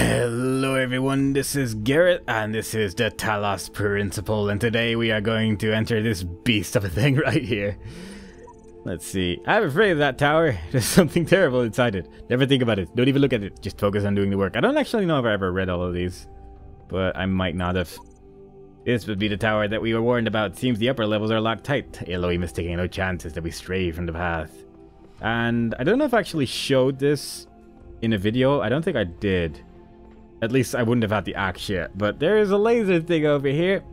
Hello everyone, this is Garrett and this is the Talos Principle, and today we are going to enter this beast of a thing right here. Let's see. I'm afraid of that tower. There's something terrible inside it. Never think about it. Don't even look at it. Just focus on doing the work. I don't actually know if I ever read all of these, but I might not have. This would be the tower that we were warned about. Seems the upper levels are locked tight. Elohim is taking no chances that we stray from the path. And I don't know if I actually showed this in a video. I don't think I did. At least I wouldn't have had the axe yet. But there is a laser thing over here.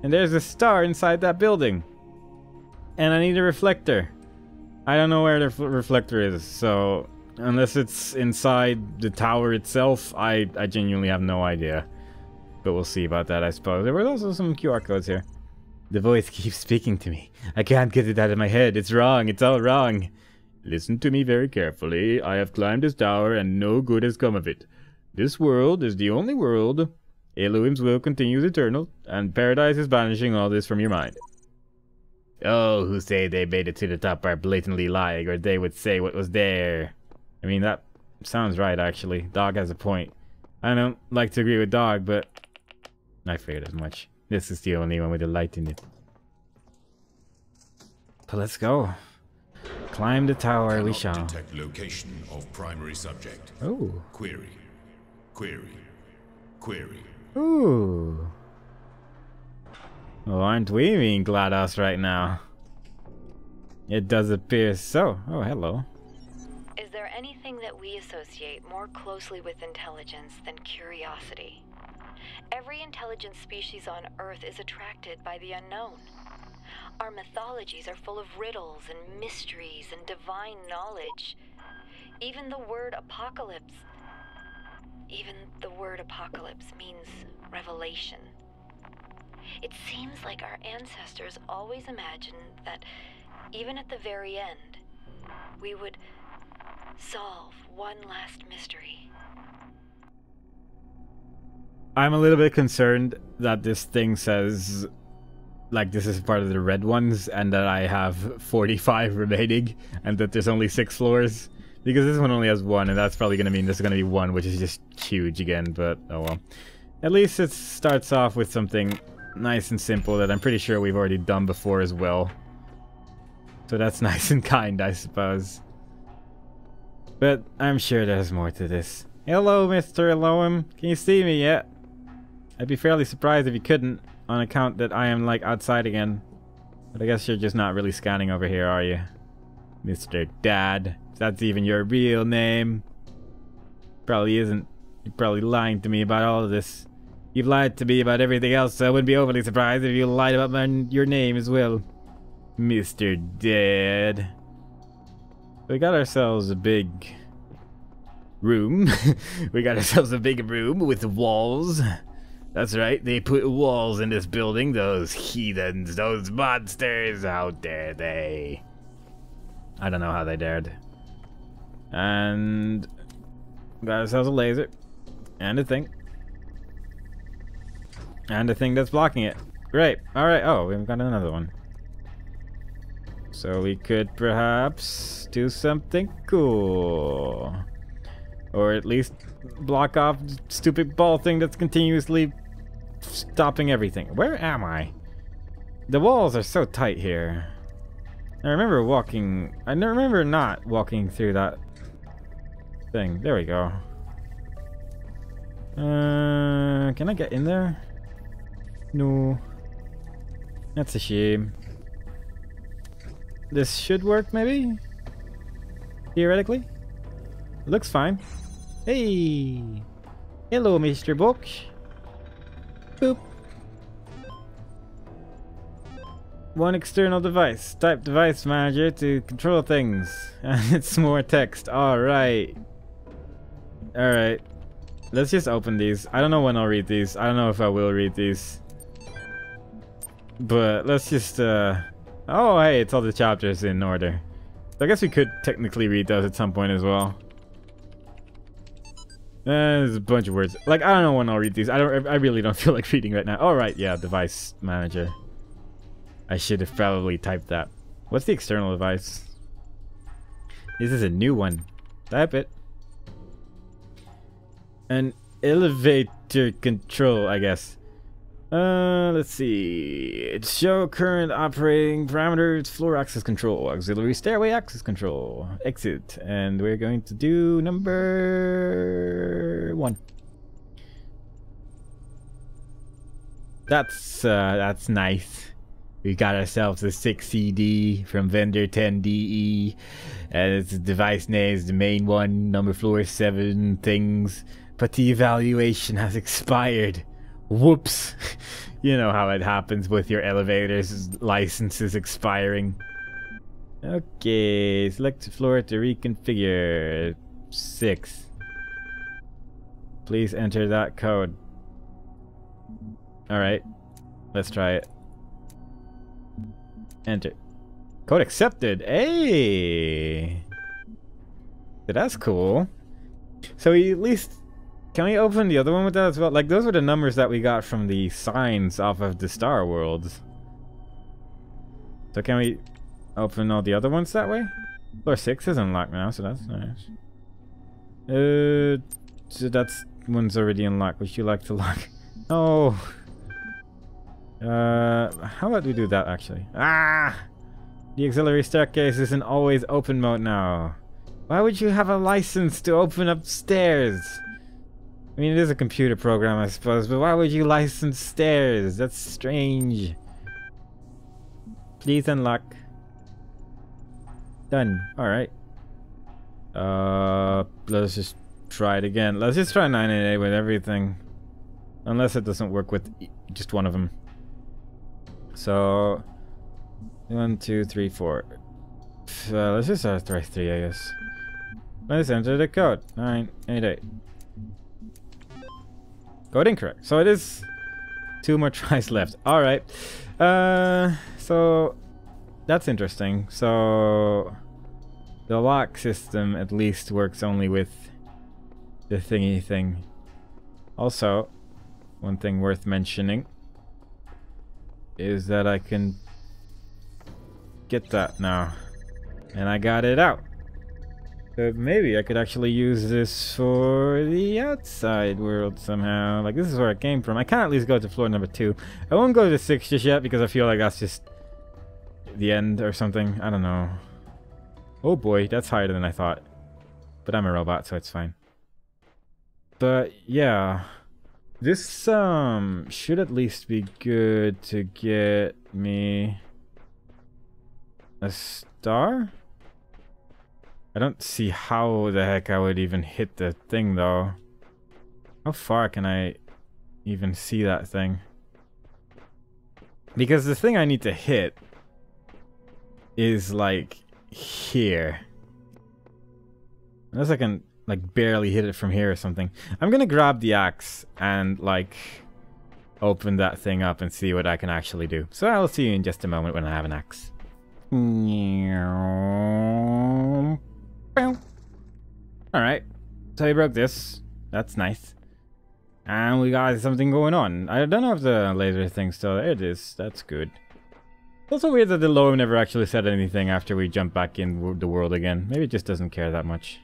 And there's a star inside that building. And I need a reflector. I don't know where the reflector is. So unless it's inside the tower itself, I genuinely have no idea. But we'll see about that, I suppose. There were also some QR codes here. The voice keeps speaking to me. I can't get it out of my head. It's wrong. It's all wrong. Listen to me very carefully. I have climbed this tower and no good has come of it. This world is the only world. Elohim's will continues eternal, and paradise is banishing all this from your mind. Oh, who say they made it to the top are blatantly lying, or they would say what was there. I mean, that sounds right, actually. Dog has a point. I don't like to agree with Dog, but I figured as much. This is the only one with a light in it. But let's go. Climb the tower, we shall. Detect location of primary subject. Oh. Query. Query. Query. Ooh. Oh, aren't we being GLaDOS right now? It does appear so. Oh, hello. Is there anything that we associate more closely with intelligence than curiosity? Every intelligent species on Earth is attracted by the unknown. Our mythologies are full of riddles and mysteries and divine knowledge. Even the word apocalypse means revelation. It seems like our ancestors always imagined that even at the very end, we would solve one last mystery. I'm a little bit concerned that this thing says, like, this is part of the red ones, and that I have 45 remaining, and that there's only 6 floors. Because this one only has 1, and that's probably going to mean there's going to be 1, which is just huge again, but oh well. At least it starts off with something nice and simple that I'm pretty sure we've already done before as well. So that's nice and kind, I suppose. But I'm sure there's more to this. Hello, Mr. Elohim. Can you see me yet? I'd be fairly surprised if you couldn't, on account that I am, like, outside again. But I guess you're just not really scanning over here, are you? Mr. Dad. If that's even your real name. Probably isn't. You're probably lying to me about all of this. You've lied to me about everything else, so I wouldn't be overly surprised if you lied about your name as well. Mr. Dad. We got ourselves a big room. We got ourselves a big room with walls. That's right, they put walls in this building. Those heathens, those monsters. How dare they? I don't know how they dared. And got ourselves a laser. And a thing. And a thing that's blocking it. Great. Alright. Oh, we've got another one. So we could perhaps do something cool. Or at least block off the stupid ball thing that's continuously stopping everything. Where am I? The walls are so tight here. I remember not walking through that thing. There we go. Can I get in there? No. That's a shame. This should work, maybe? Theoretically? Looks fine. Hey! Hello, Mr. Book. Boop. One external device. Type device manager to control things. And it's more text. Alright. Alright. Let's just open these. I don't know when I'll read these. I don't know if I will read these. But let's just oh, hey, it's all the chapters in order. So I guess we could technically read those at some point as well. There's a bunch of words. Like, I don't know when I'll read these. I really don't feel like reading right now. All right, yeah, device manager. I should have probably typed that. What's the external device? This is a new one. Type it. And elevator control, I guess. Let's see. Show current operating parameters, floor access control, auxiliary stairway access control, exit, and we're going to do number 1. That's nice. We got ourselves a 6CD from vendor 10DE, and its device name is the main one, number floor 7 things, but the evaluation has expired. Whoops. You know how it happens with your elevators licenses expiring. Okay, select the floor to reconfigure. 6. Please enter that code. Alright, let's try it. Enter. Code accepted. Hey! So that's cool. So we at least... Can we open the other one with that as well? Like, those were the numbers that we got from the signs off of the Star Worlds. So can we open all the other ones that way? Floor 6 is unlocked now, so that's nice. So that's one's already unlocked. Would you like to lock? Oh. How about we do that actually? Ah! The auxiliary staircase is in always open mode now. Why would you have a license to open upstairs? I mean, it is a computer program, I suppose, but why would you license stairs? That's strange. Please unlock. Done. Alright. Let's just try it again. Let's just try 9 and 8 with everything. Unless it doesn't work with just one of them. So 1, 2, 3, 4. Let's just try 3, I guess. Let's enter the code. 9, 8, 8. Code incorrect. So it is 2 more tries left. Alright. So that's interesting. So the lock system at least works only with the thingy thing. Also, one thing worth mentioning is that I can get that now. And I got it out. So maybe I could actually use this for the outside world somehow. Like, this is where I came from. I can at least go to floor number 2. I won't go to 6 just yet because I feel like that's just the end or something. I don't know. Oh boy, that's higher than I thought. But I'm a robot, so it's fine. But yeah. This should at least be good to get me a star? I don't see how the heck I would even hit the thing though. How far can I even see that thing? Because the thing I need to hit is like here. Unless I can like barely hit it from here or something. I'm gonna grab the axe and like open that thing up and see what I can actually do. So I'll see you in just a moment when I have an axe. Alright, so we broke this. That's nice. And we got something going on. I don't know if the laser thing's still there. It is. That's good. It's also weird that the low never actually said anything after we jump back in the world again. Maybe it just doesn't care that much.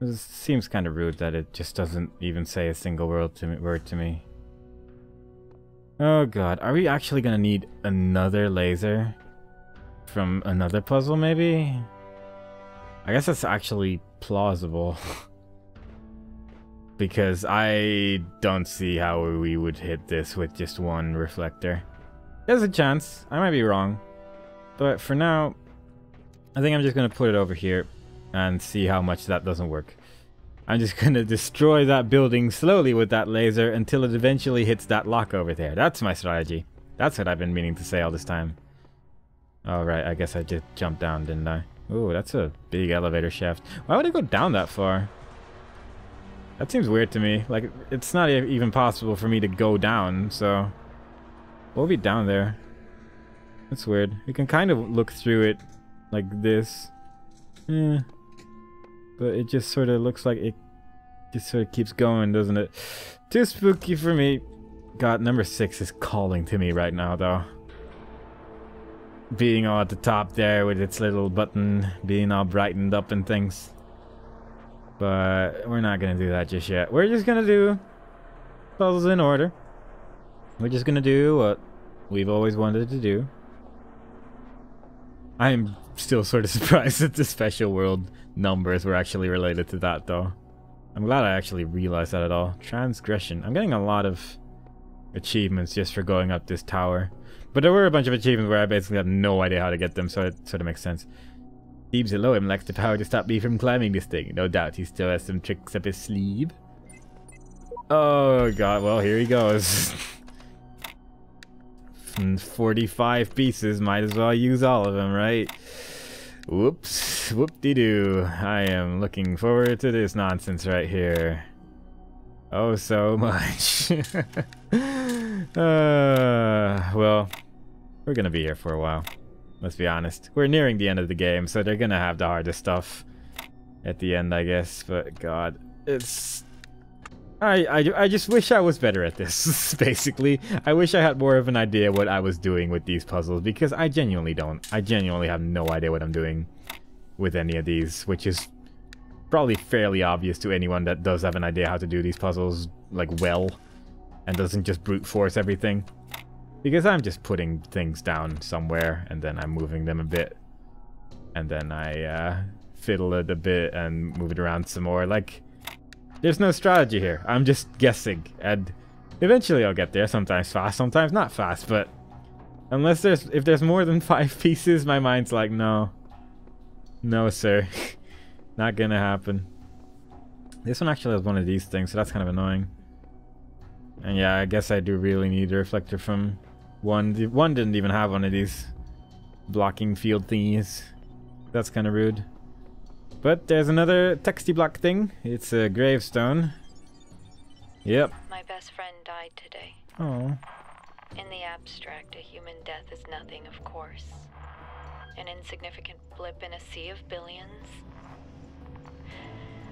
It seems kind of rude that it just doesn't even say a single word to me. Oh god, are we actually gonna need another laser from another puzzle maybe? I guess that's actually plausible. Because I don't see how we would hit this with just one reflector. There's a chance, I might be wrong. But for now, I think I'm just gonna put it over here and see how much that doesn't work. I'm just gonna destroy that building slowly with that laser until it eventually hits that lock over there. That's my strategy. That's what I've been meaning to say all this time. Alright, I guess I just jumped down, didn't I? Ooh, that's a big elevator shaft. Why would I go down that far? That seems weird to me. Like, it's not even possible for me to go down, so... We'll be down there. That's weird. You can kind of look through it like this. Yeah. But it just sort of looks like it just sort of keeps going, doesn't it? Too spooky for me. God, number 6 is calling to me right now, though. Being all at the top there with its little button, being all brightened up and things. But we're not gonna do that just yet. We're just gonna do puzzles in order. We're just gonna do what we've always wanted to do. I'm still sort of surprised that the special world numbers were actually related to that, though. I'm glad I actually realized that at all. Transgression. I'm getting a lot of achievements just for going up this tower. But there were a bunch of achievements where I basically had no idea how to get them, so it sort of makes sense. Seems Elohim lacks the power to stop me from climbing this thing. No doubt he still has some tricks up his sleeve. Oh god, well here he goes. 45 pieces, might as well use all of them, right? Whoops, whoop-de-doo. I am looking forward to this nonsense right here. Oh, so much. Well, we're gonna be here for a while. Let's be honest. We're nearing the end of the game, so they're gonna have the hardest stuff at the end, I guess. But god, it's... I just wish I was better at this, basically. I wish I had more of an idea what I was doing with these puzzles, because I genuinely don't. I genuinely have no idea what I'm doing with any of these, which is probably fairly obvious to anyone that does have an idea how to do these puzzles, like, well, and doesn't just brute force everything. Because I'm just putting things down somewhere, and then I'm moving them a bit, and then I fiddle it a bit and move it around some more. Like, there's no strategy here. I'm just guessing, and eventually I'll get there. Sometimes fast, sometimes not fast, but if there's more than 5 pieces, my mind's like, no, sir, not gonna happen. This one actually has one of these things, so that's kind of annoying. And yeah, I guess I do really need a reflector from one. One didn't even have one of these blocking field thingies. That's kind of rude. But there's another texty block thing. It's a gravestone. Yep. My best friend died today. Oh. In the abstract, a human death is nothing, of course. An insignificant blip in a sea of billions.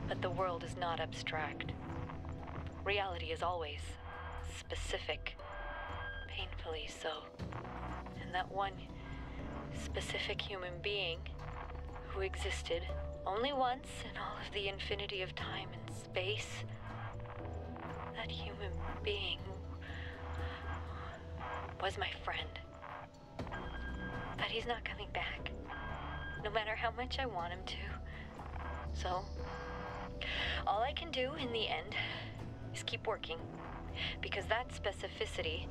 But the world is not abstract. Reality is always specific. Painfully so. And that one specific human being who existed only once in all of the infinity of time and space, that human being was my friend. But he's not coming back, no matter how much I want him to. So, all I can do in the end is keep working, because that specificity,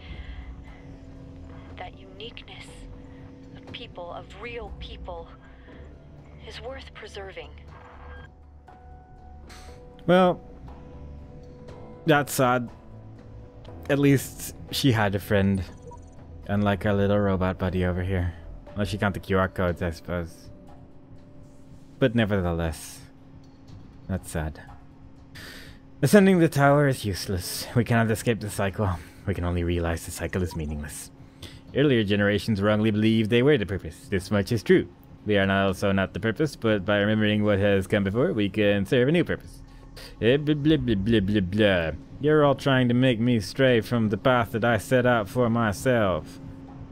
that uniqueness of people, of real people, is worth preserving. Well, that's sad. At least she had a friend, unlike our little robot buddy over here. Unless you count the QR codes, I suppose. But nevertheless, that's sad. Ascending the tower is useless. We cannot escape the cycle. We can only realize the cycle is meaningless. Earlier generations wrongly believed they were the purpose. This much is true. We are also not the purpose, but by remembering what has come before, we can serve a new purpose. Blah, blah, blah, blah, blah, blah. You're all trying to make me stray from the path that I set out for myself.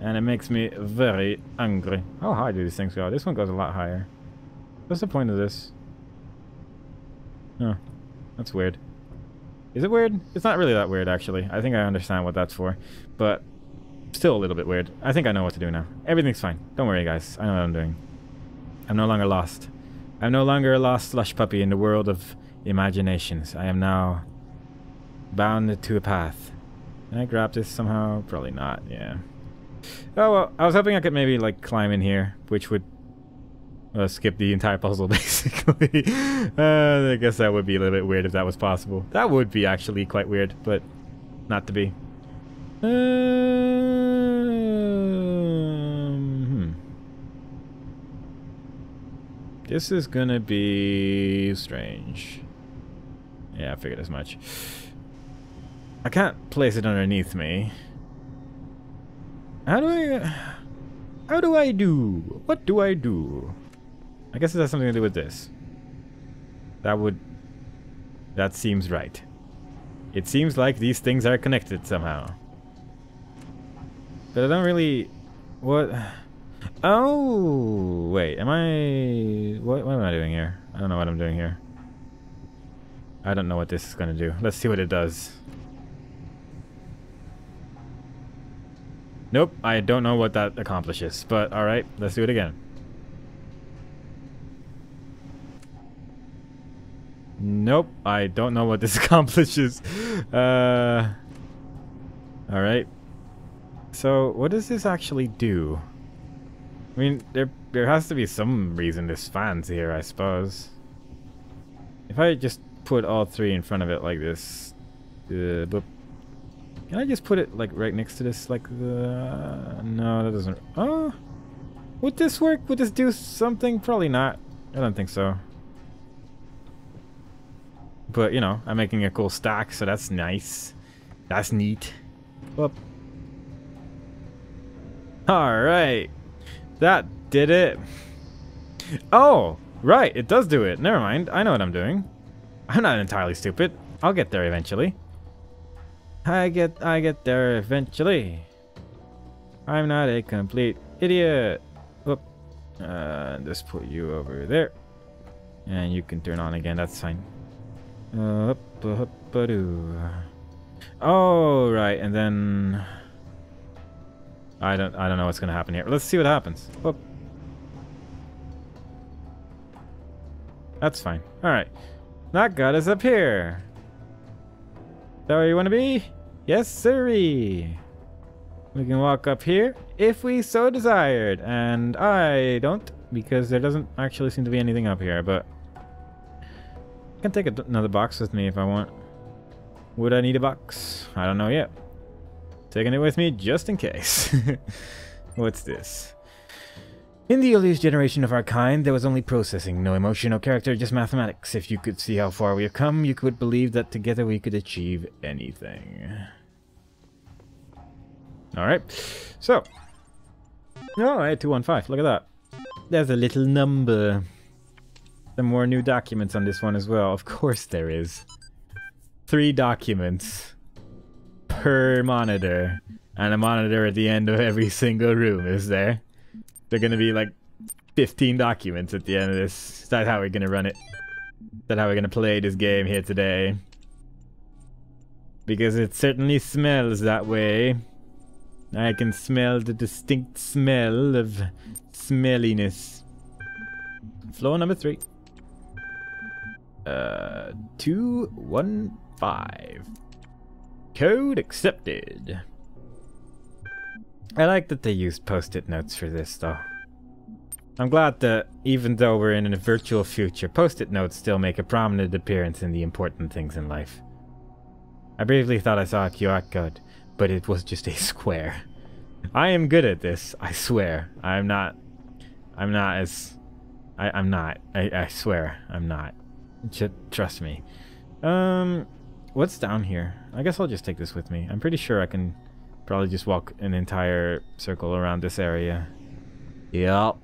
And it makes me very angry. How high do these things go? This one goes a lot higher. What's the point of this? Oh, that's weird. Is it weird? It's not really that weird, actually. I think I understand what that's for. But still a little bit weird. I think I know what to do now. Everything's fine. Don't worry, guys. I know what I'm doing. I'm no longer lost. I'm no longer a lost slush puppy in the world of imaginations. I am now bound to a path. Can I grab this somehow? Probably not, yeah. Oh well, I was hoping I could maybe like climb in here, which would skip the entire puzzle basically. I guess that would be a little bit weird if that was possible. That would be actually quite weird, but not to be. This is gonna be strange. Yeah, I figured as much. I can't place it underneath me. How do I do? What do I do? I guess it has something to do with this. That seems right. It seems like these things are connected somehow. But I don't really... What? Oh, wait, am I... What am I doing here? I don't know what I'm doing here. I don't know what this is gonna do. Let's see what it does. Nope, I don't know what that accomplishes, but alright, let's do it again. Nope, I don't know what this accomplishes. Alright. So, what does this actually do? I mean, there has to be some reason this fan's here, I suppose. If I just put all three in front of it like this... boop. Can I just put it like right next to this like the... No, that doesn't... Oh! Would this work? Would this do something? Probably not. I don't think so. But, you know, I'm making a cool stack, so that's nice. That's neat. Whoop. Alright. That did it. Oh! Right, it does do it. Never mind. I know what I'm doing. I'm not entirely stupid. I'll get there eventually. I get there eventually. I'm not a complete idiot. Whoop. Just put you over there. And you can turn on again, that's fine. Oh, right, and then I don't know what's gonna happen here. Let's see what happens. Whoop. That's fine. Alright. That got us up here. Is that where you wanna be? Yes, sirree. We can walk up here if we so desired. And I don't, because there doesn't actually seem to be anything up here, but I can take another box with me if I want. Would I need a box? I don't know yet. Taking it with me just in case. What's this? In the earliest generation of our kind, there was only processing, no emotion, no character, just mathematics. If you could see how far we have come, you could believe that together we could achieve anything. Alright, so. Oh, I had 215. Look at that. There's a little number. Some more new documents on this one as well. Of course there is. 3 documents per monitor. And a monitor at the end of every single room, is there? They're gonna be like 15 documents at the end of this. Is that how we're gonna run it? Is that how we're gonna play this game here today? Because it certainly smells that way. I can smell the distinct smell of smelliness. Floor number 3. 215. Code accepted. I like that they used post-it notes for this, though. I'm glad that, even though we're in a virtual future, post-it notes still make a prominent appearance in the important things in life. I briefly thought I saw a QR code, but it was just a square. I am good at this, I swear. I swear, I'm not. Trust me. What's down here? I guess I'll just take this with me. I'm pretty sure I can probably just walk an entire circle around this area. Yep.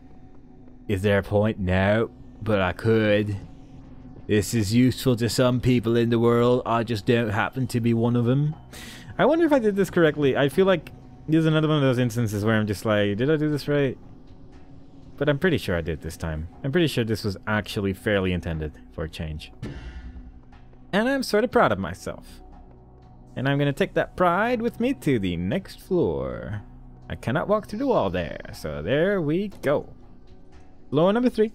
Is there a point? No, but I could. This is useful to some people in the world. I just don't happen to be one of them. I wonder if I did this correctly. I feel like this is another one of those instances where I'm just like, did I do this right? But I'm pretty sure I did this time. I'm pretty sure this was actually fairly intended for a change. And I'm sort of proud of myself. And I'm going to take that pride with me to the next floor. I cannot walk through the wall there, so there we go. Floor number 3.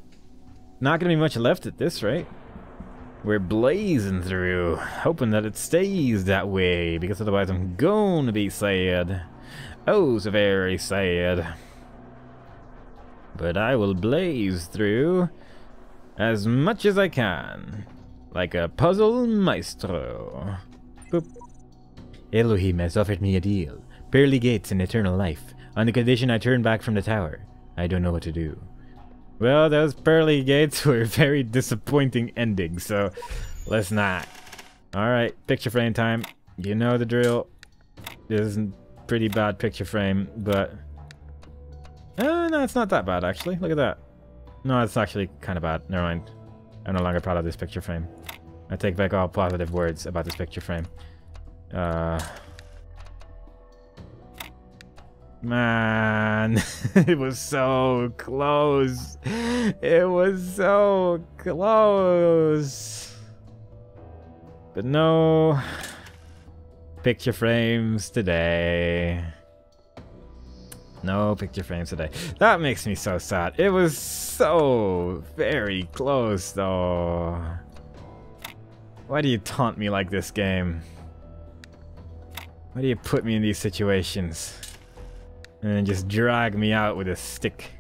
Not going to be much left at this rate. We're blazing through, hoping that it stays that way, because otherwise I'm going to be sad. Oh, so very sad. But I will blaze through as much as I can, like a puzzle maestro. Boop. Elohim has offered me a deal. Pearly gates and eternal life, on the condition I turn back from the tower. I don't know what to do. Well, those pearly gates were very disappointing endings, so let's not. Alright, picture frame time. You know the drill. This is a pretty bad picture frame, but... no, it's not that bad, actually. Look at that. No, it's actually kind of bad. Never mind. I'm no longer proud of this picture frame. I take back all positive words about this picture frame. Man, it was so close. It was so close. But no picture frames today. No picture frames today. That makes me so sad. It was so very close though. Why do you taunt me like this, game? Why do you put me in these situations? And then just drag me out with a stick?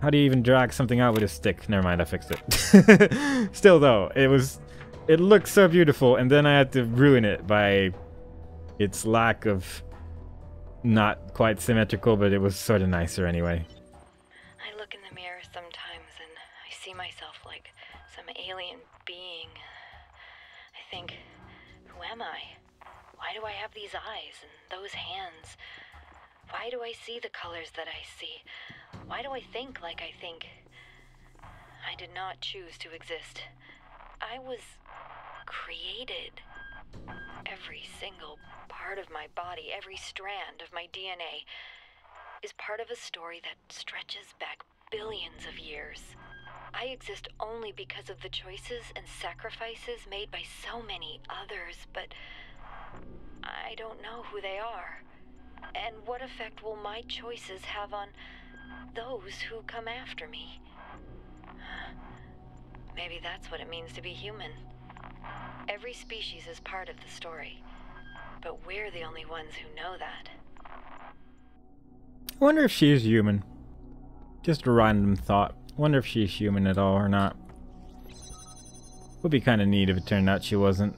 How do you even drag something out with a stick? Never mind, I fixed it. Still though, it looked so beautiful, and then I had to ruin it by its lack of not quite symmetrical, but it was sort of nicer anyway. I look in the mirror sometimes and I see myself like some alien being. I think, who am I? Why do I have these eyes and those hands? Why do I see the colors that I see? Why do I think like I think? I did not choose to exist. I was created. Every single part of my body, every strand of my DNA is part of a story that stretches back billions of years. I exist only because of the choices and sacrifices made by so many others, but I don't know who they are. And what effect will my choices have on those who come after me? Maybe that's what it means to be human. Every species is part of the story, but we're the only ones who know that. I wonder if she's human. Just a random thought. I wonder if she's human at all or not. Would be kind of neat if it turned out she wasn't.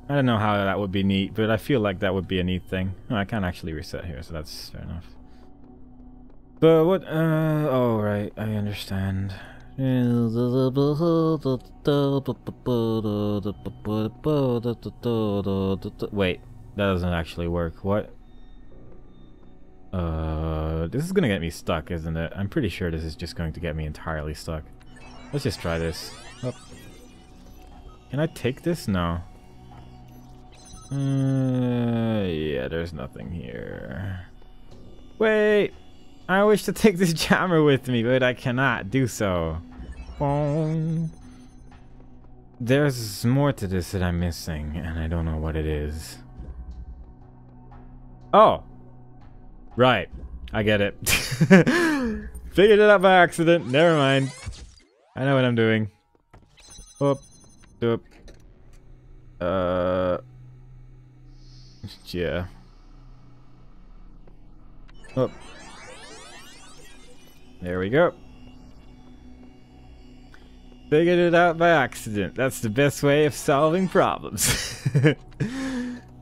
I don't know how that would be neat, but I feel like that would be a neat thing. Oh, I can't actually reset here, so that's fair enough. But what, oh right, I understand. Wait, that doesn't actually work. What? This is gonna get me stuck, isn't it? I'm pretty sure this is just going to get me entirely stuck. Let's just try this. Oh. Can I take this? No. Yeah, there's nothing here. Wait! I wish to take this jammer with me, but I cannot do so. Boom. There's more to this that I'm missing, and I don't know what it is. Oh! Right. I get it. Figured it out by accident. Never mind. I know what I'm doing. Up. Up. Yeah. Up. There we go. Figured it out by accident. That's the best way of solving problems.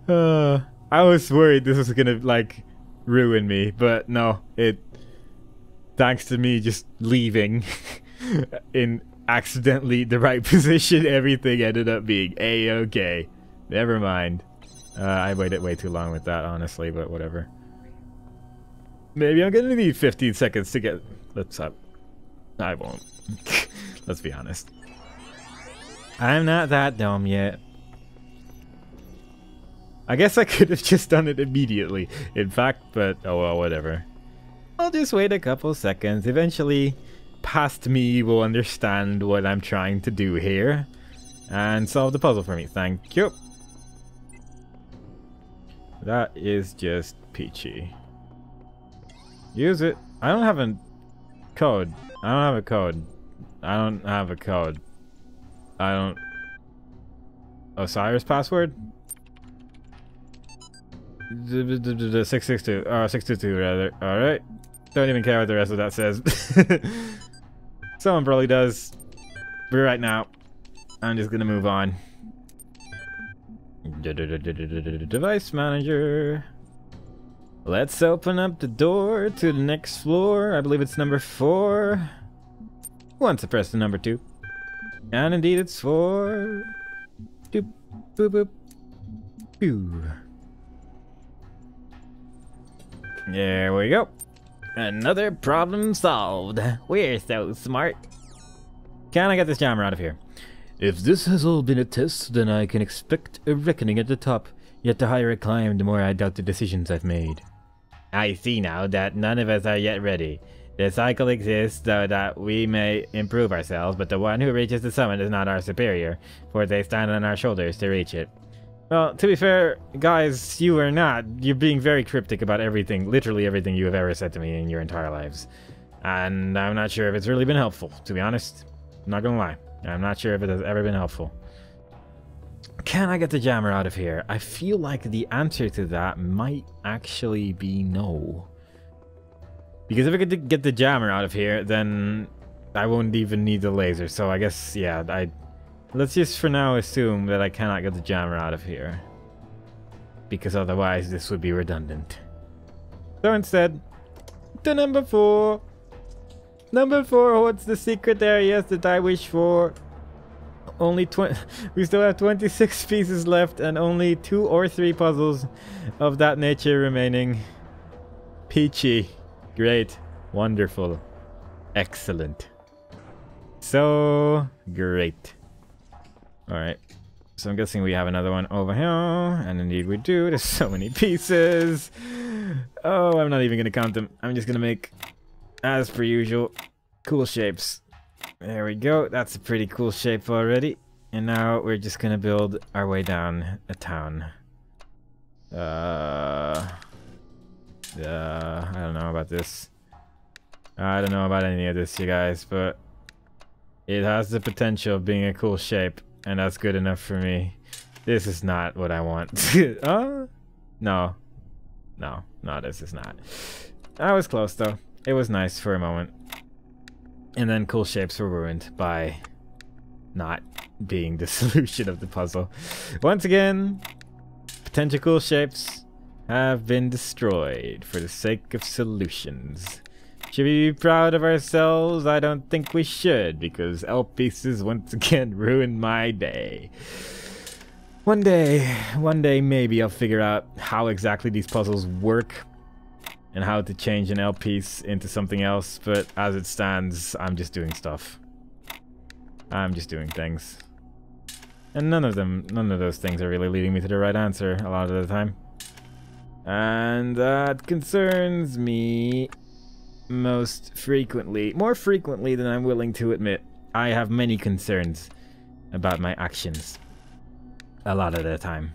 I was worried this was gonna, like, ruin me, but no. Thanks to me just leaving in accidentally the right position, everything ended up being A-okay. Never mind. I waited way too long with that, honestly, but whatever. Maybe I'm gonna need 15 seconds to get... Let's up. I won't. Let's be honest. I'm not that dumb yet. I guess I could have just done it immediately, in fact, but oh well, whatever. I'll just wait a couple seconds. Eventually, past me will understand what I'm trying to do here and solve the puzzle for me. Thank you. That is just peachy. Use it. I don't have a code. I don't have a code. I don't have a code. I don't... Osiris password? 662. 622 rather. Alright. Don't even care what the rest of that says. Someone probably does. But right now, I'm just gonna move on. Device manager. Let's open up the door to the next floor. I believe it's number 4. Once I press the number 2. And indeed it's 4. Doop, boop, boop. Boo. There we go. Another problem solved. We're so smart. Can I get this jammer out of here? If this has all been a test, then I can expect a reckoning at the top. Yet the higher I climb, the more I doubt the decisions I've made. I see now that none of us are yet ready. The cycle exists so that we may improve ourselves, but the one who reaches the summit is not our superior, for they stand on our shoulders to reach it. Well, to be fair, guys, you are not. You're being very cryptic about everything, literally everything you have ever said to me in your entire lives. And I'm not sure if it's really been helpful, to be honest. I'm not gonna lie. I'm not sure if it has ever been helpful. Can I get the jammer out of here? I feel like the answer to that might actually be no. Because if I could get the jammer out of here, then I won't even need the laser. So I guess, yeah, let's just for now assume that I cannot get the jammer out of here. Because otherwise this would be redundant. So instead, to number 4. Number 4 holds the secret areas that I wish for. Only we still have 26 pieces left and only 2 or 3 puzzles of that nature remaining. Peachy. Great. Wonderful. Excellent. So great. Alright. So I'm guessing we have another one over here. And indeed we do. There's so many pieces. Oh, I'm not even going to count them. I'm just going to make, as per usual, cool shapes. There we go. That's a pretty cool shape already. And now we're just going to build our way down a town. I don't know about this. I don't know about any of this, you guys, but it has the potential of being a cool shape, and that's good enough for me. This is not what I want. No. No, this is not. I was close, though. It was nice for a moment. And then cool shapes were ruined by not being the solution of the puzzle. Once again, potential cool shapes have been destroyed for the sake of solutions. Should we be proud of ourselves? I don't think we should, because L pieces once again ruined my day. One day maybe I'll figure out how exactly these puzzles work and how to change an L piece into something else, but as it stands, I'm just doing stuff. I'm just doing things. And none of those things are really leading me to the right answer a lot of the time. And that concerns me most frequently. More frequently than I'm willing to admit. I have many concerns about my actions. A lot of the time.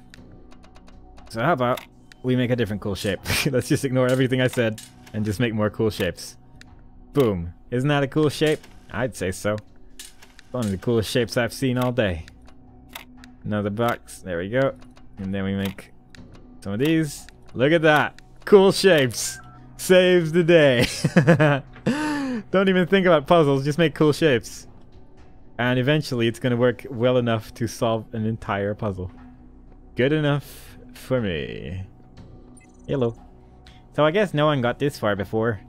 So how about we make a different cool shape? Let's just ignore everything I said and just make more cool shapes. Boom. Isn't that a cool shape? I'd say so. One of the coolest shapes I've seen all day. Another box. There we go. And then we make some of these. Look at that. Cool shapes. Saves the day. Don't even think about puzzles. Just make cool shapes. And eventually it's going to work well enough to solve an entire puzzle. Good enough for me. Hello. So I guess no one got this far before.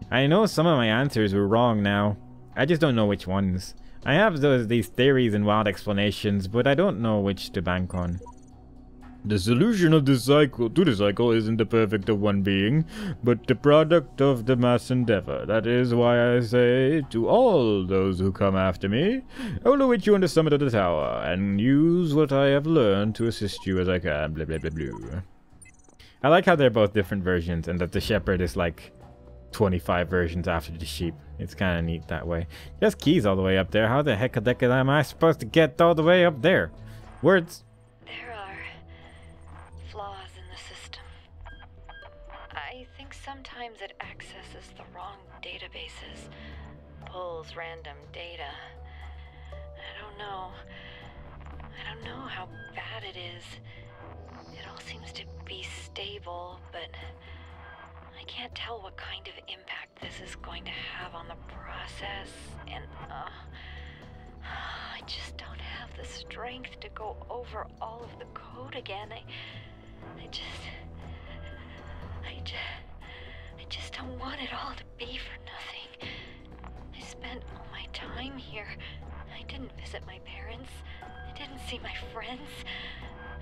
I know some of my answers were wrong now. I just don't know which ones. I have these theories and wild explanations, but I don't know which to bank on. The solution of the cycle isn't the perfect of one being, but the product of the mass endeavor. That is why I say to all those who come after me, I will await you on the summit of the tower, and use what I have learned to assist you as I can. Blah blah blah blah. I like how they're both different versions, and that the shepherd is like 25 versions after the sheep. It's kind of neat that way. There's keys all the way up there. How the heck am I supposed to get all the way up there? Words. There are flaws in the system. I think sometimes it accesses the wrong databases, pulls random data. I don't know how bad it is. It all seems to be stable, but I can't tell what kind of impact this is going to have on the process, and I just don't have the strength to go over all of the code again. I just don't want it all to be for nothing. I spent all my time here. I didn't visit my parents. I didn't see my friends.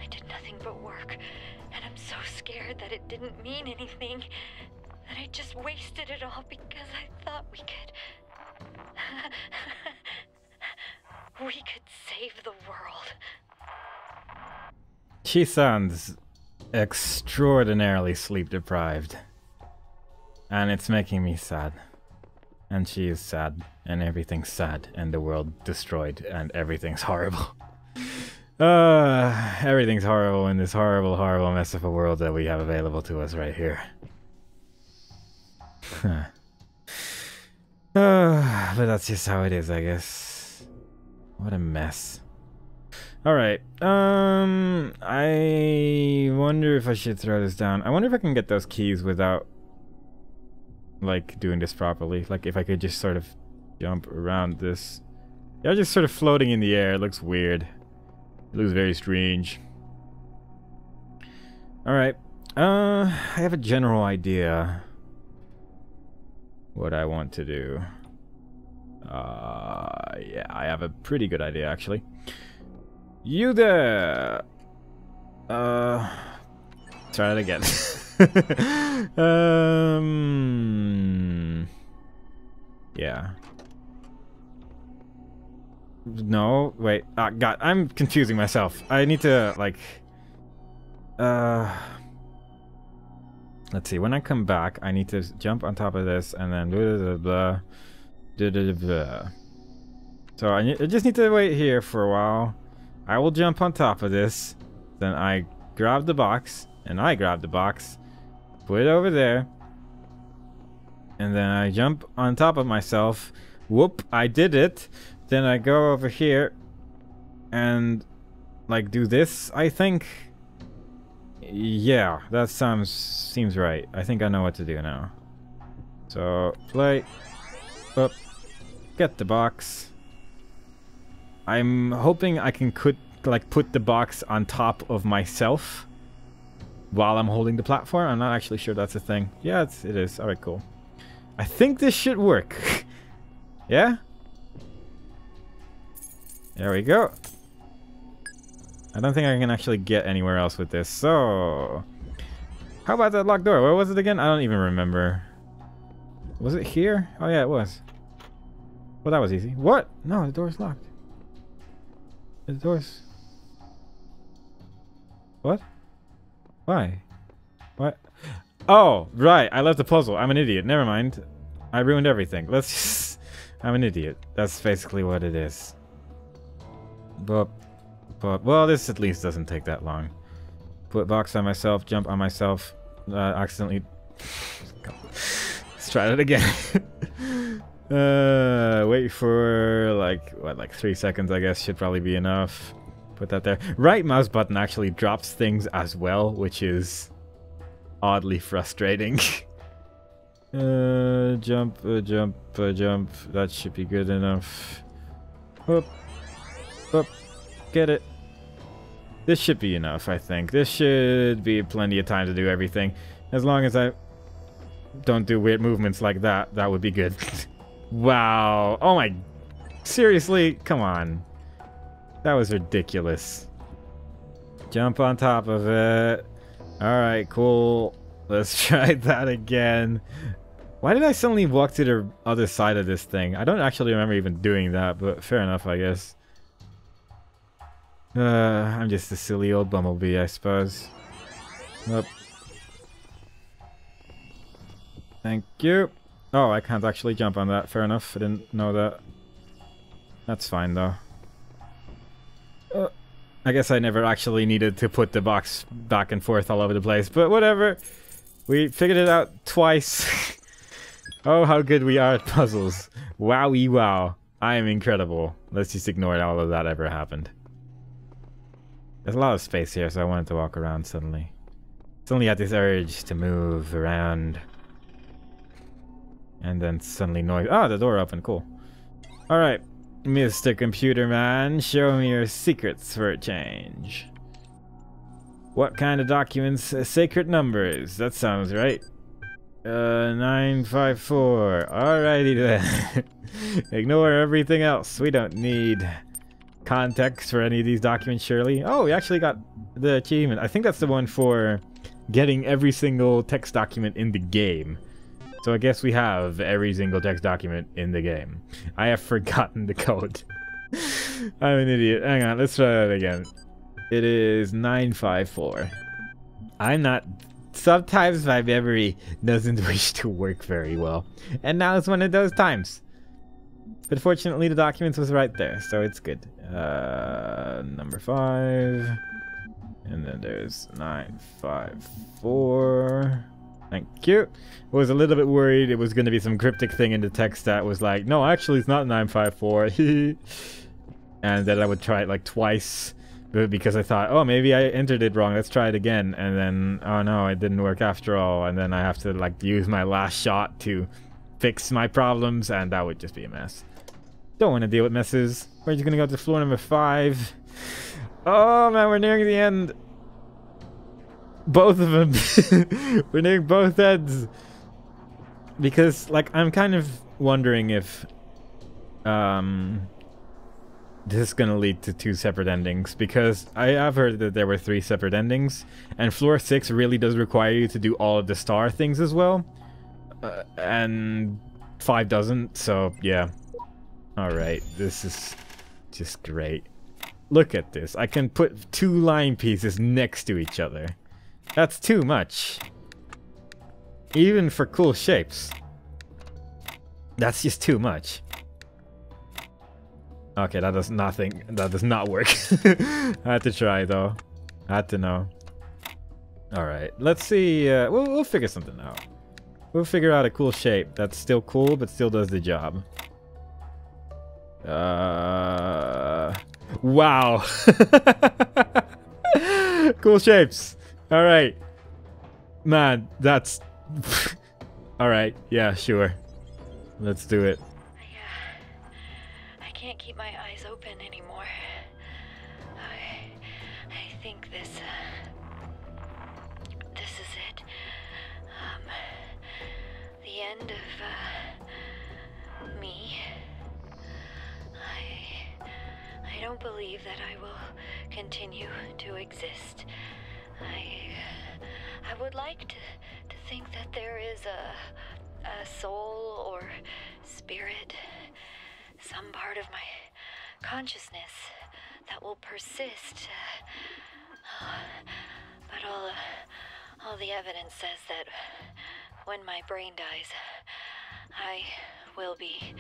I did nothing but work, and I'm so scared that it didn't mean anything, that I just wasted it all because I thought we could save the world. She sounds extraordinarily sleep deprived, and it's making me sad. And she is sad, and everything's sad, and the world destroyed, and everything's horrible. Everything's horrible in this horrible, horrible mess of a world that we have available to us right here. But that's just how it is, I guess. What a mess. Alright, I wonder if I should throw this down. I wonder if I can get those keys without, like, doing this properly. Like, if I could just sort of jump around this. Yeah, just sort of floating in the air. It looks weird. It looks very strange. Alright, I have a general idea what I want to do. Yeah, I have a pretty good idea, actually. You there! Try it again. Yeah. No, wait. God, I'm confusing myself. I need to, like... Let's see, when I come back, I need to jump on top of this, and then blah, blah, blah, blah, blah. So I just need to wait here for a while. I will jump on top of this, then I grab the box, and I grab the box, put it over there, and then I jump on top of myself. Whoop, I did it. Then I go over here, and, like, do this, I think. Yeah, that seems right. I think I know what to do now. So, play. Up. Get the box. I'm hoping I can put the box on top of myself while I'm holding the platform. I'm not actually sure that's a thing. Yeah, it is. Alright, cool. I think this should work. Yeah? There we go. I don't think I can actually get anywhere else with this, so... How about that locked door? Where was it again? I don't even remember. Was it here? Oh yeah, it was. Well, that was easy. What? No, the door's locked. The door's... What? Why? What? Oh, right. I left the puzzle. I'm an idiot. Never mind. I ruined everything. Let's just... I'm an idiot. That's basically what it is. But, well, this at least doesn't take that long. Put box on myself, jump on myself, accidentally... Let's try that again. Wait for, like 3 seconds, I guess, should probably be enough. Put that there. Right mouse button actually drops things as well, which is oddly frustrating. Jump. That should be good enough. Up. Get it. This should be enough, I think. This should be plenty of time to do everything. As long as I don't do weird movements like that, that would be good. Wow. Oh my... Seriously? Come on. That was ridiculous. Jump on top of it. Alright, cool. Let's try that again. Why did I suddenly walk to the other side of this thing? I don't actually remember even doing that, but fair enough, I guess. I'm just a silly old bumblebee, I suppose. Nope. Thank you. Oh, I can't actually jump on that. Fair enough. I didn't know that. That's fine, though. I guess I never actually needed to put the box back and forth all over the place, but whatever. We figured it out twice. Oh, how good we are at puzzles. Wowie wow. I am incredible. Let's just ignore all of that ever happened. There's a lot of space here, so I wanted to walk around suddenly. Suddenly had this urge to move around. And then suddenly noise. Oh, the door opened. Cool. Alright. Mr. Computer Man, show me your secrets for a change. What kind of documents? Sacred numbers. That sounds right. 954. Alrighty then. Ignore everything else. We don't need context for any of these documents, surely. Oh, we actually got the achievement. I think that's the one for getting every single text document in the game. So I guess we have every single text document in the game. I have forgotten the code. I'm an idiot. Hang on, let's try that again. It is 954. I'm not Sometimes my memory doesn't wish to work very well. And now is one of those times. But fortunately the documents was right there, so it's good. Number 5. And then there's 954. Thank you. I was a little bit worried it was going to be some cryptic thing in the text that was like, no, actually it's not 954. And then I would try it like twice. Because I thought, oh, maybe I entered it wrong. Let's try it again. And then, oh no, it didn't work after all. And then I have to like use my last shot to fix my problems. And that would just be a mess. Don't want to deal with messes. We're just going to go to floor number 5. Oh man, we're nearing the end. Both of them. We're nearing both ends. Because, like, I'm kind of wondering if this is gonna lead to 2 separate endings, because I have heard that there were 3 separate endings, and floor 6 really does require you to do all of the star things as well, and 5 doesn't. So yeah. Alright, this is just great. Look at this. I can put 2 line pieces next to each other. That's too much. Even for cool shapes. That's just too much. Okay, that does nothing. That does not work. I had to try though. I had to know. Alright, let's see. We'll figure something out. We'll figure out a cool shape that's still cool but still does the job. Wow. Cool shapes. Alright. Man, that's... Alright, yeah, sure. Let's do it. I can't keep my eyes open anymore. I think this is it. The end of me. I don't believe that I will continue to exist. I would like to think that there is a soul or spirit, some part of my consciousness that will persist. But all the evidence says that when my brain dies, I will be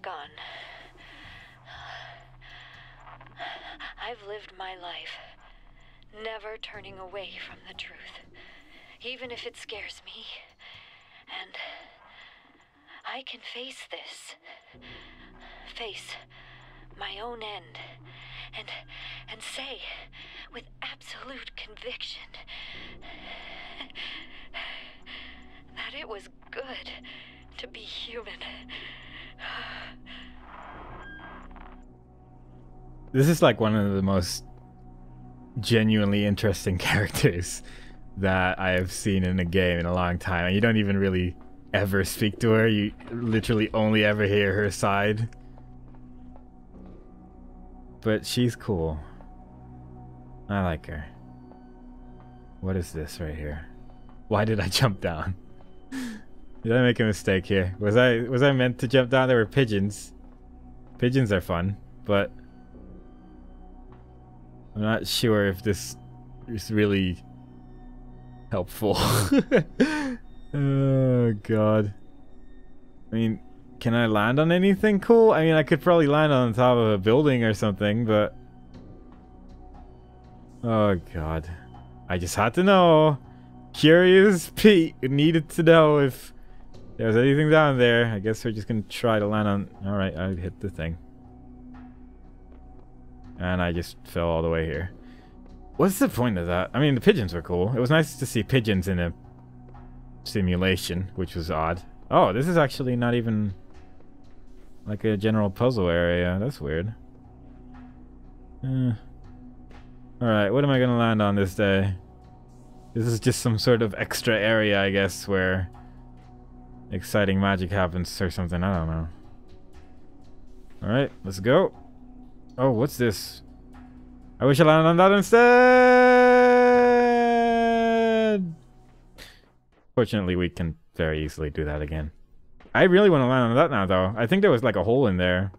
gone. I've lived my life, never turning away from the truth, even if it scares me. And I can face this. Face my own end. And say, with absolute conviction, that it was good to be human. This is like one of the most genuinely interesting characters that I have seen in a game in a long time. And you don't even really ever speak to her. You literally only ever hear her side. But she's cool. I like her. What is this right here? Why did I jump down? Did I make a mistake here? Was I meant to jump down? There were pigeons. Pigeons are fun, but I'm not sure if this is really helpful. Oh god. I mean, can I land on anything cool? I mean, I could probably land on top of a building or something, but oh god. I just had to know. Curious Pete needed to know if there was anything down there. I guess we're just gonna try to land on... Alright, I hit the thing. And I just fell all the way here. What's the point of that? I mean, the pigeons were cool. It was nice to see pigeons in a simulation, which was odd. Oh, this is actually not even like a general puzzle area. That's weird. Alright, what am I gonna land on this day? This is just some sort of extra area, I guess, where exciting magic happens or something. I don't know. Alright, let's go. Oh, what's this? I wish I landed on that instead! Fortunately, we can very easily do that again. I really want to land on that now, though. I think there was like a hole in there.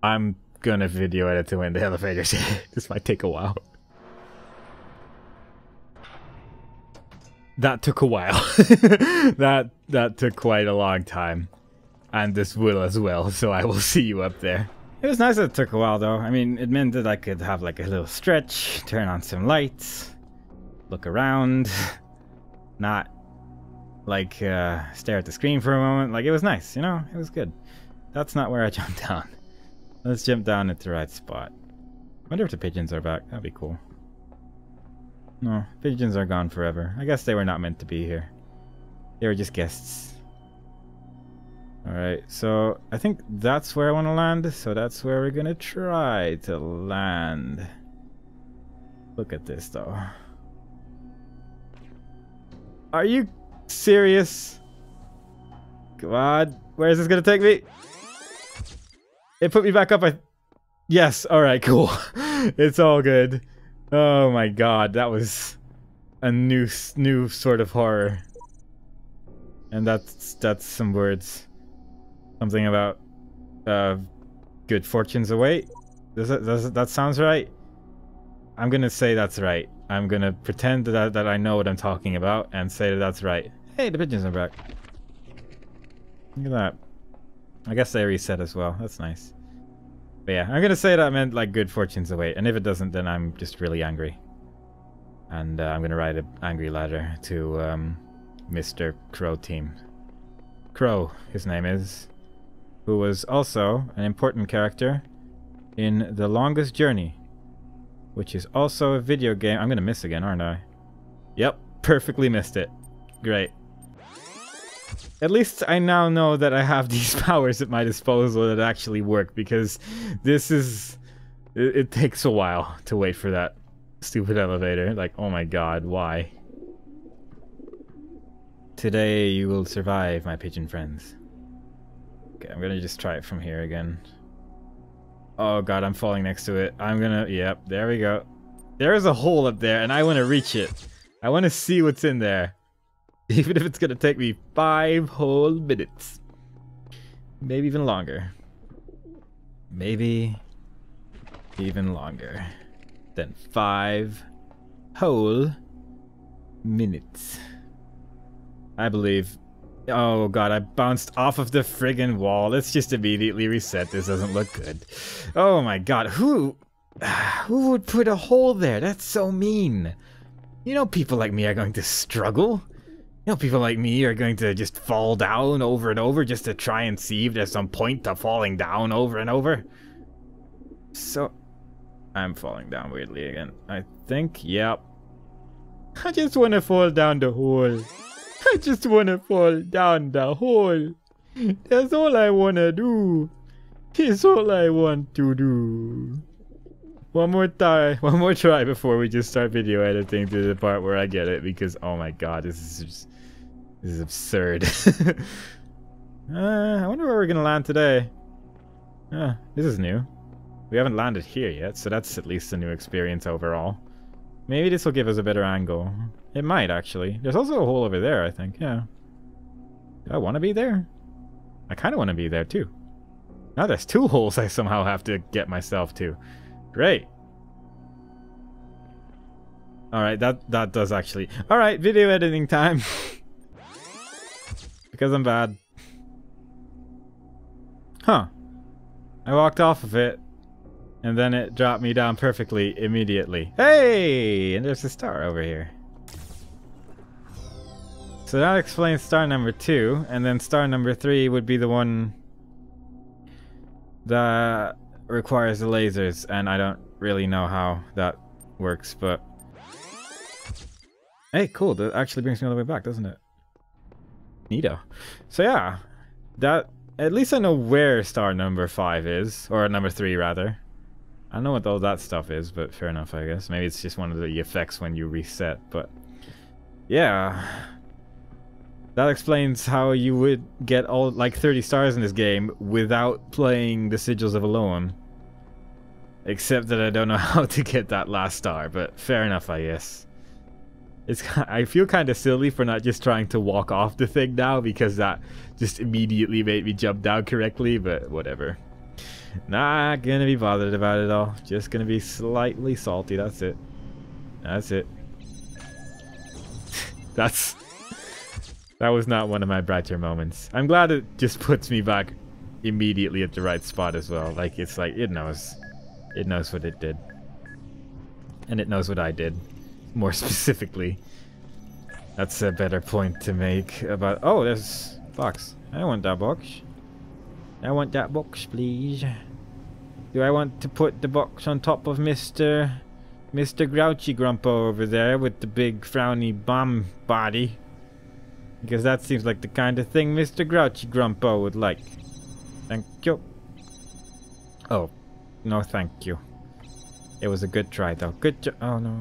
I'm gonna video edit to when the elevators hit. This might take a while. that took a while. that took quite a long time. And this will as well, so I will see you up there. It was nice that it took a while though. I mean, it meant that I could have like a little stretch, turn on some lights, look around, not like stare at the screen for a moment. Like, it was nice, you know? It was good. That's not where I jumped down. Let's jump down at the right spot. I wonder if the pigeons are back. That'd be cool. No, pigeons are gone forever. I guess they were not meant to be here. They were just guests. Alright, so I think that's where I want to land. So that's where we're gonna try to land. Look at this though. Are you serious? Come on, where is this gonna take me? It put me back up. Yes, alright, cool. It's all good. Oh my god, that was a new sort of horror. And that's some words. Something about good fortunes await. That sounds right? I'm gonna say that's right. I'm gonna pretend that I know what I'm talking about and say that that's right. Hey, the pigeons are back. Look at that. I guess they reset as well. That's nice. But yeah, I'm gonna say that meant like good fortunes await, and if it doesn't, then I'm just really angry. And I'm gonna write an angry letter to Mr. Crow team. Crow, his name is, who was also an important character in The Longest Journey, which is also a video game. I'm gonna miss again, aren't I? Yep, perfectly missed it. Great. At least I now know that I have these powers at my disposal that actually work, because this is... It takes a while to wait for that stupid elevator. Like, oh my god, why? Today you will survive, my pigeon friends. Okay, I'm gonna just try it from here again. Oh god, I'm falling next to it. I'm gonna... Yep, there we go. There is a hole up there, and I want to reach it. I want to see what's in there. Even if it's gonna take me 5 whole minutes. Maybe even longer. Maybe even longer than 5 whole minutes. I believe... Oh god, I bounced off of the friggin' wall. Let's just immediately reset. This doesn't look good. Oh my god, who would put a hole there? That's so mean. You know, people like me are going to struggle. You know, people like me are going to just fall down over and over just to try and see if there's some point to falling down over and over. So, I'm falling down weirdly again. I think, yep. I just want to fall down the hole. I just want to fall down the hole. That's all I want to do. It's all I want to do. One more try before we just start video editing to the part where I get it, because oh my god, this is absurd. I wonder where we're gonna land today. This is new. We haven't landed here yet, so that's at least a new experience overall. Maybe this will give us a better angle. It might, actually. There's also a hole over there, I think, yeah. Do I want to be there? I kind of want to be there, too. Now there's 2 holes I somehow have to get myself to. Great. Alright, that does actually... Alright, video editing time. Because I'm bad. Huh. I walked off of it. And then it dropped me down perfectly immediately. Hey! And there's a star over here. So that explains star number 2. And then star number 3 would be the one that requires the lasers. And I don't really know how that works, but... Hey, cool. That actually brings me all the way back, doesn't it? Neato. So yeah. That... At least I know where star number 5 is. Or number 3, rather. I don't know what all that stuff is, but fair enough, I guess. Maybe it's just one of the effects when you reset, but... Yeah. That explains how you would get all, like, 30 stars in this game without playing the Sigils of Elohim. Except that I don't know how to get that last star, but fair enough, I guess. I feel kind of silly for not just trying to walk off the thing now, because that just immediately made me jump down correctly, but whatever. Not gonna be bothered about it all. Just gonna be slightly salty, that's it. That's it. That was not one of my brighter moments. I'm glad it just puts me back immediately at the right spot as well. Like, it's like, it knows. It knows what it did. And it knows what I did. More specifically. That's a better point to make about... Oh, there's a box. I want that box. I want that box, please. Do I want to put the box on top of Mr. Grouchy Grumpo over there with the big frowny bomb body? Because that seems like the kind of thing Mr. Grouchy Grumpo would like. Thank you. Oh, no thank you. It was a good try though. Good job. Oh no.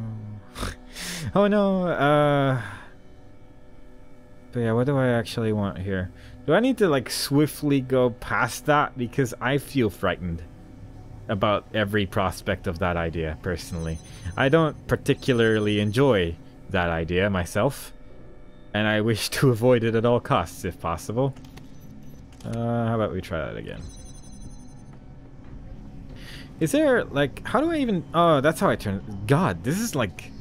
Oh no. But yeah, what do I actually want here? Do I need to like swiftly go past that? Because I feel frightened about every prospect of that idea, personally. I don't particularly enjoy that idea myself. And I wish to avoid it at all costs, if possible. How about we try that again? Is there, like, how do I even... Oh, that's how I turn... God, this is like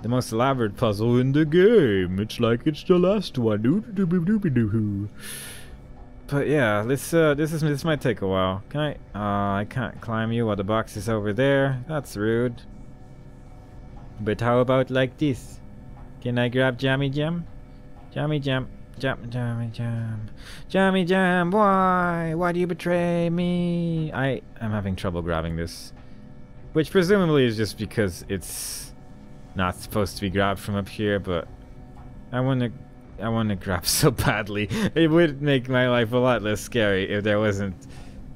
the most elaborate puzzle in the game. It's like it's the last one. But yeah, this might take a while. Can I... I can't climb you while the box is over there. That's rude. But how about like this? Can I grab Jammy Jam? Jammy Jam. Jammy Jam. Jammy Jam, why? Why do you betray me? I am having trouble grabbing this. Which presumably is just because it's not supposed to be grabbed from up here, but I wanna grab so badly. It would make my life a lot less scary if there wasn't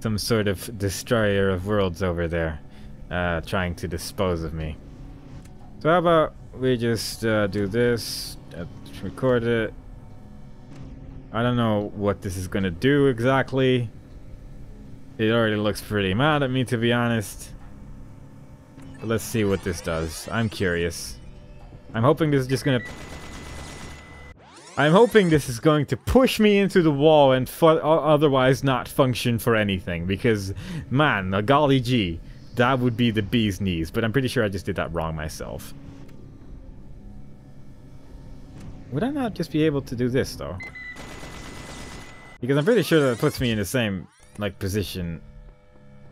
some sort of destroyer of worlds over there trying to dispose of me. So how about we just do this, record it. I don't know what this is gonna do exactly. It already looks pretty mad at me, to be honest. But let's see what this does. I'm curious. I'm hoping this is just gonna... I'm hoping this is going to push me into the wall and otherwise not function for anything. Because, man, a golly gee, that would be the bee's knees. But I'm pretty sure I just did that wrong myself. Would I not just be able to do this, though? Because I'm pretty sure that it puts me in the same, like, position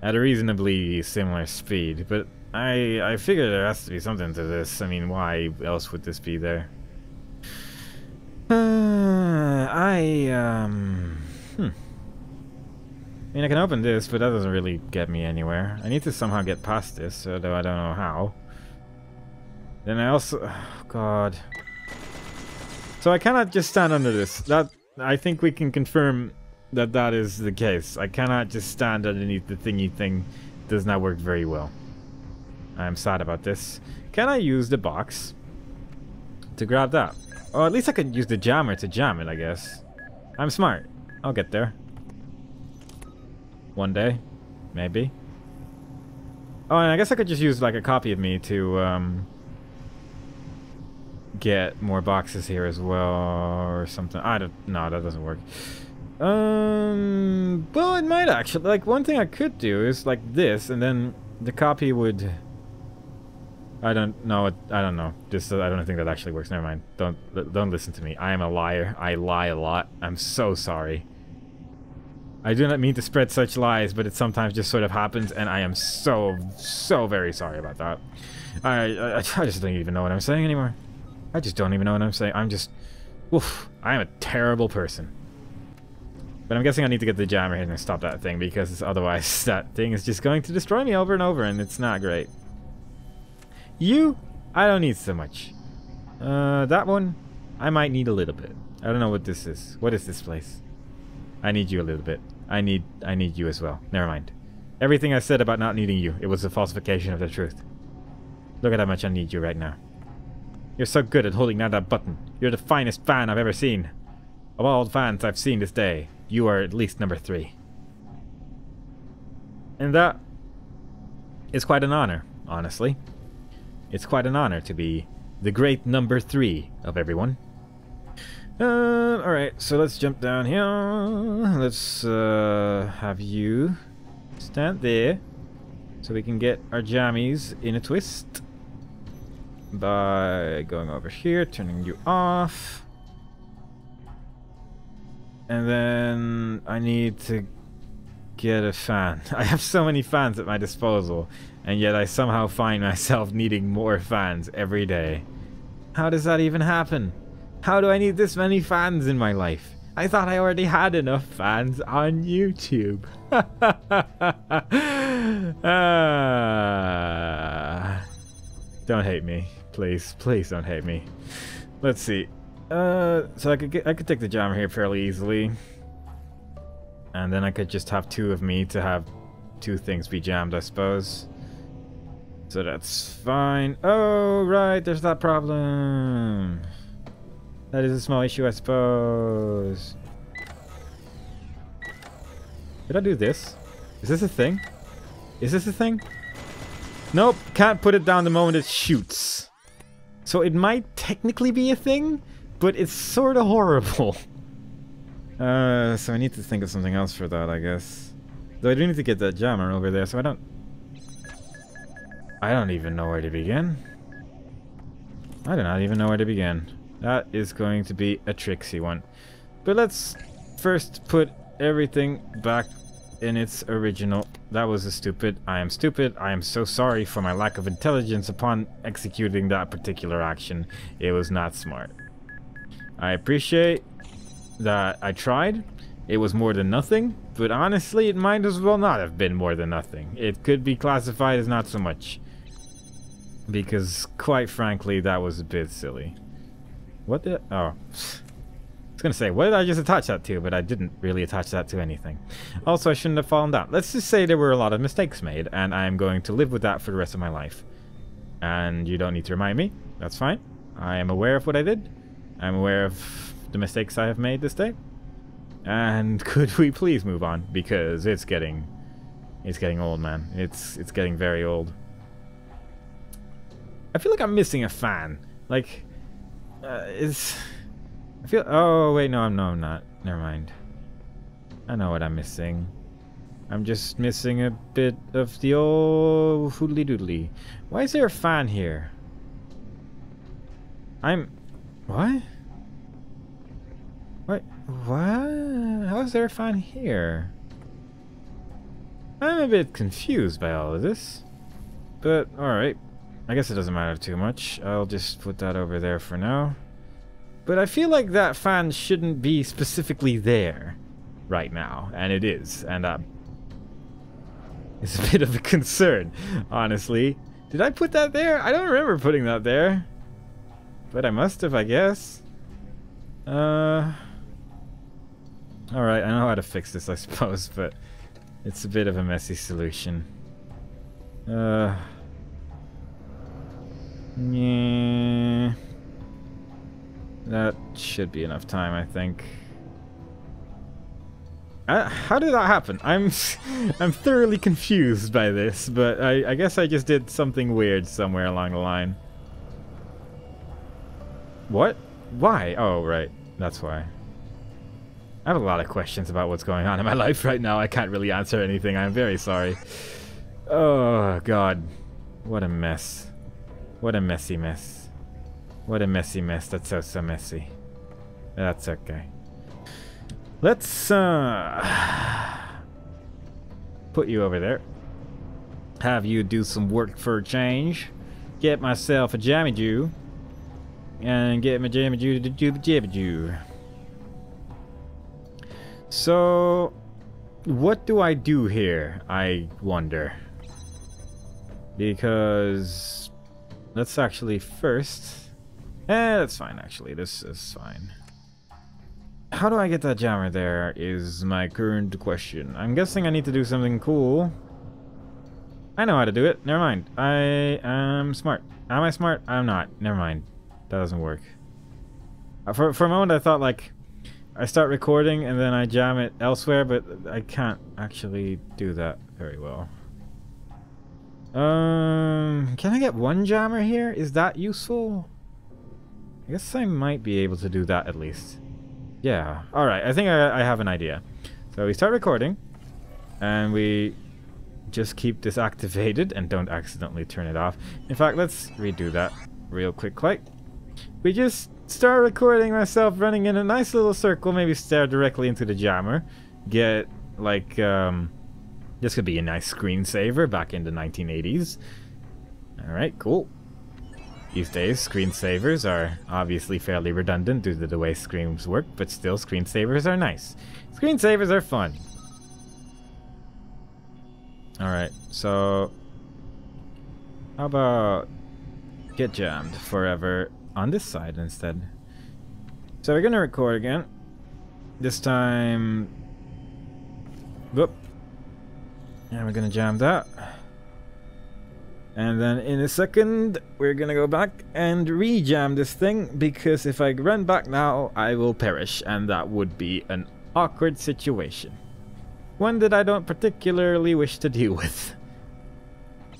at a reasonably similar speed. But I figure there has to be something to this. I mean, why else would this be there? I mean, I can open this, but that doesn't really get me anywhere. I need to somehow get past this, although I don't know how. Then I also... Oh, God. So I cannot just stand under this. That... I think we can confirm that that is the case. I cannot just stand underneath the thingy thing. Does not work very well. I'm sad about this. Can I use the box to grab that? Or at least I could use the jammer to jam it, I guess. I'm smart. I'll get there. One day. Maybe. Oh, and I guess I could just use like a copy of me to get more boxes here as well, or something. I don't... No, that doesn't work. Well, it might actually... Like, one thing I could do is like this, and then the copy would... I don't know. I don't know. Just I don't think that actually works. Never mind. Don't listen to me. I am a liar. I lie a lot. I'm so sorry. I do not mean to spread such lies, but it sometimes just sort of happens, and I am so very sorry about that. I just don't even know what I'm saying anymore. I just don't even know what I'm saying. I'm just... Oof. I am a terrible person. But I'm guessing I need to get the jammer here and stop that thing, because otherwise that thing is just going to destroy me over and over, and it's not great. You, I don't need so much. That one, I might need a little bit. I don't know what this is. What is this place? I need you a little bit. I need you as well. Never mind. Everything I said about not needing you, it was a falsification of the truth. Look at how much I need you right now. You're so good at holding down that button. You're the finest fan I've ever seen. Of all the fans I've seen this day, you are at least number 3. And that is quite an honor, honestly. It's quite an honor to be the great number 3 of everyone. Alright, so let's jump down here. Let's have you stand there so we can get our jammies in a twist. by going over here, turning you off. And then I need to get a fan. I have so many fans at my disposal, and yet I somehow find myself needing more fans every day. How does that even happen? How do I need this many fans in my life? I thought I already had enough fans on YouTube. Don't hate me. Please, please don't hate me. Let's see. So I could take the jammer here fairly easily. And then I could just have two of me to have two things be jammed, I suppose. So that's fine. Oh, right, there's that problem. That is a small issue, I suppose. Did I do this? Is this a thing? Is this a thing? Nope, can't put it down the moment it shoots. So it might technically be a thing, but it's sort of horrible. So I need to think of something else for that, I guess. Though I do need to get that jammer over there, so I don't even know where to begin. I do not even know where to begin. That is going to be a tricksy one. But let's first put everything back in its original. That was stupid. I am stupid. I am so sorry for my lack of intelligence upon executing that particular action. It was not smart. I appreciate that I tried. It was more than nothing, but honestly, it might as well not have been more than nothing. It could be classified as not so much. Because, quite frankly, that was a bit silly. What did... oh. I was gonna say, what did I just attach that to? But I didn't really attach that to anything. Also, I shouldn't have fallen down. Let's just say there were a lot of mistakes made, and I'm going to live with that for the rest of my life. And you don't need to remind me. That's fine. I am aware of what I did. I'm aware of the mistakes I have made this day. And could we please move on? Because it's getting old, man. It's getting very old. I feel like I'm missing a fan. Like, I feel... oh, wait, no, I'm not. Never mind. I know what I'm missing. I'm just missing a bit of the old hoodly doodly. Why is there a fan here? What? What? How is there a fan here? I'm a bit confused by all of this. But, alright. I guess it doesn't matter too much. I'll just put that over there for now. But I feel like that fan shouldn't be specifically there right now. And it is. And it's a bit of a concern, honestly. Did I put that there? I don't remember putting that there. But I must have, I guess. Alright, I know how to fix this, I suppose, but it's a bit of a messy solution. Yeah. That should be enough time, I think. How did that happen? I'm thoroughly confused by this, but I guess I just did something weird somewhere along the line. What? Why? Oh, right. That's why. I have a lot of questions about what's going on in my life right now. I can't really answer anything. I'm very sorry. Oh, God. What a mess. What a messy mess. What a messy mess. That's so messy. That's okay. Let's, put you over there. Have you do some work for a change. Get myself a jammy Jew. And get my jammy Jew to do the jabby Jew. So, what do I do here, I wonder? Because, let's actually first... that's fine, actually. This is fine. How do I get that jammer there is my current question. I'm guessing I need to do something cool. I know how to do it. Never mind. I am smart. Am I smart? I'm not. Never mind. That doesn't work. For a moment I thought, like, I start recording and then I jam it elsewhere, but I can't actually do that very well. Can I get one jammer here? Is that useful? I guess I might be able to do that at least. Yeah. Alright, I think I have an idea. So we start recording, and we just keep this activated and don't accidentally turn it off. In fact, let's redo that. real quick like. We just start recording myself running in a nice little circle, maybe stare directly into the jammer. Get, like, this could be a nice screensaver back in the 1980s. Alright, cool. These days, screensavers are obviously fairly redundant due to the way screens work, but still, screensavers are nice. Screensavers are fun. Alright, so how about get jammed forever on this side instead? So we're gonna record again. This time, whoop. And we're gonna jam that. And then in a second, we're gonna go back and re-jam this thing, because if I run back now, I will perish, and that would be an awkward situation. One that I don't particularly wish to deal with.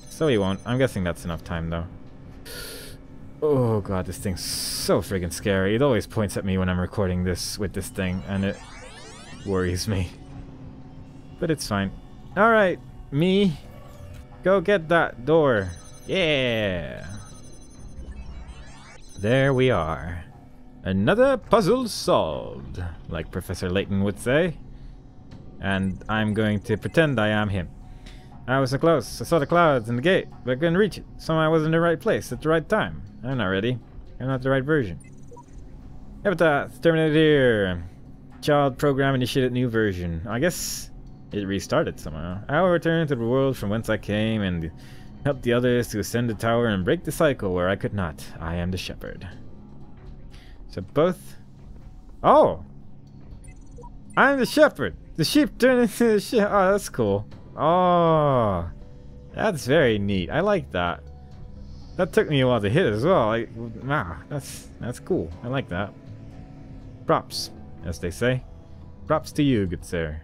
So he won't. I'm guessing that's enough time, though. Oh god, this thing's so friggin' scary. It always points at me when I'm recording this with this thing, and it worries me. But it's fine. Alright, me. Go get that door. Yeah. There we are. Another puzzle solved, like Professor Layton would say. And I'm going to pretend I am him. I was so close. I saw the clouds and the gate, but I couldn't reach it. Somehow I was in the right place at the right time. I'm not ready. I'm not the right version. Habitat terminated here. Child program initiated new version. I guess it restarted somehow. I will return to the world from whence I came and help the others to ascend the tower and break the cycle where I could not. I am the shepherd. So both... Oh! I'm the shepherd! The sheep turned into the sheep. Oh, that's cool. Oh! That's very neat. I like that. That took me a while to hit as well. Like, wow, that's cool. I like that. Props, as they say. Props to you, good sir.